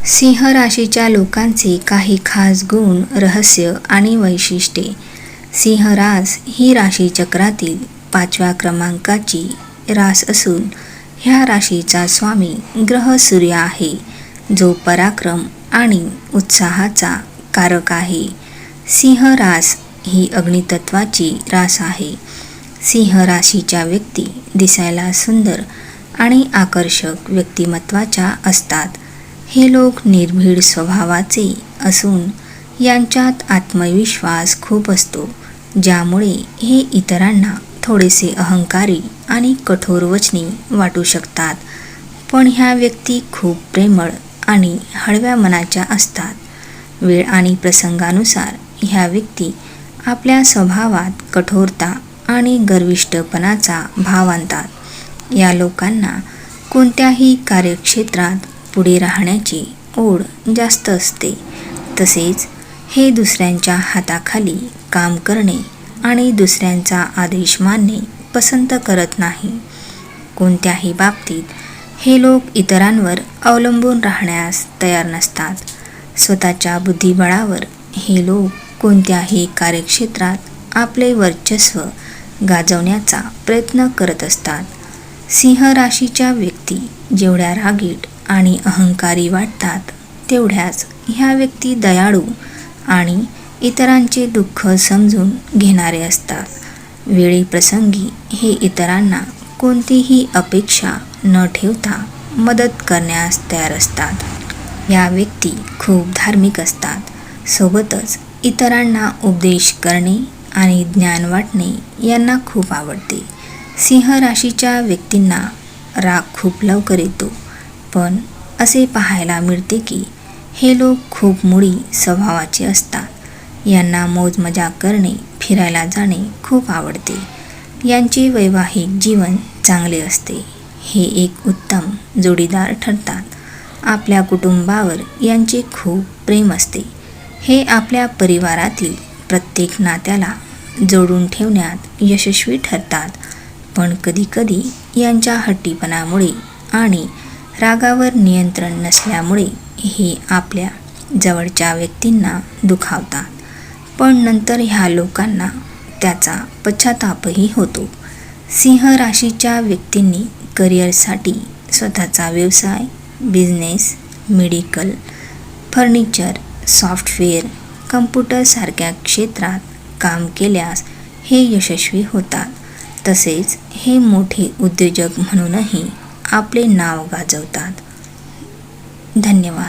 सिंह राशीच्या लोकांचे काही खास गुण, रहस्य आणि वैशिष्ट्ये. सिंह रास ही राशीचक्रातील 5व्या क्रमांकाची रास असून ह्या राशीचा स्वामी ग्रह सूर्य आहे, जो पराक्रम आणि उत्साहाचा कारक आहे. सिंह रास ही अग्नितत्वाची रास आहे. सिंह राशीच्या व्यक्ती दिसायला सुंदर आणि आकर्षक व्यक्तिमत्वाच्या असतात. हे लोक निर्भीड स्वभावाचे असून यांच्यात आत्मविश्वास खूप असतो, ज्यामुळे हे इतरांना थोडेसे अहंकारी आणि कठोर वचनी वाटू शकतात. पण ह्या व्यक्ती खूप प्रेमळ आणि हळव्या मनाच्या असतात. वेळ आणि प्रसंगानुसार ह्या व्यक्ती आपल्या स्वभावात कठोरता आणि गर्विष्ठपणाचा भाव आणतात. या लोकांना कोणत्याही कार्यक्षेत्रात पुढे राहण्याची ओढ जास्त असते. तसेच हे दुसऱ्यांच्या हाताखाली काम करणे आणि दुसऱ्यांचा आदेश मानणे पसंत करत नाही. कोणत्याही बाबतीत हे लोक इतरांवर अवलंबून राहण्यास तयार नसतात. स्वतःच्या बुद्धिबळावर हे लोक कोणत्याही कार्यक्षेत्रात आपले वर्चस्व गाजवण्याचा प्रयत्न करत असतात. सिंह राशीच्या व्यक्ती जेवढ्या रागीट आणि अहंकारी वाटतात, तेवढ्याच ह्या व्यक्ती दयाळू आणि इतरांचे दुःख समजून घेणारे असतात. वेळी प्रसंगी हे इतरांना कोणतीही अपेक्षा न ठेवता मदत करण्यास तयार असतात. या व्यक्ती खूप धार्मिक असतात. सोबतच इतरांना उपदेश करणे आणि ज्ञान वाटणे यांना खूप आवडते. सिंह राशीच्या व्यक्तींना राग खूप लवकर येतो, पण असे पाहायला मिळते की हे लोक खूप मुडी स्वभावाचे असतात. यांना मौजमजा करणे, फिरायला जाणे खूप आवडते. यांचे वैवाहिक जीवन चांगले असते. हे एक उत्तम जोडीदार ठरतात. आपल्या कुटुंबावर यांचे खूप प्रेम असते. हे आपल्या परिवारातील प्रत्येक नात्याला जोडून ठेवण्यात यशस्वी ठरतात. पण कधीकधी यांच्या हट्टीपणामुळे आणि रागावर नियंत्रण नसल्यामुळे हे आपल्या जवळच्या व्यक्तींना दुखावतात. पण नंतर ह्या लोकांना त्याचा पश्चातापही होतो. सिंह राशीच्या व्यक्तींनी करिअरसाठी स्वतःचा व्यवसाय, business, medical, furniture, software, computer सारख्या क्षेत्रात काम केल्यास हे यशस्वी होतात. तसेच हे मोठे उद्योजक म्हणूनही आपले नाव गाजवतात. धन्यवाद.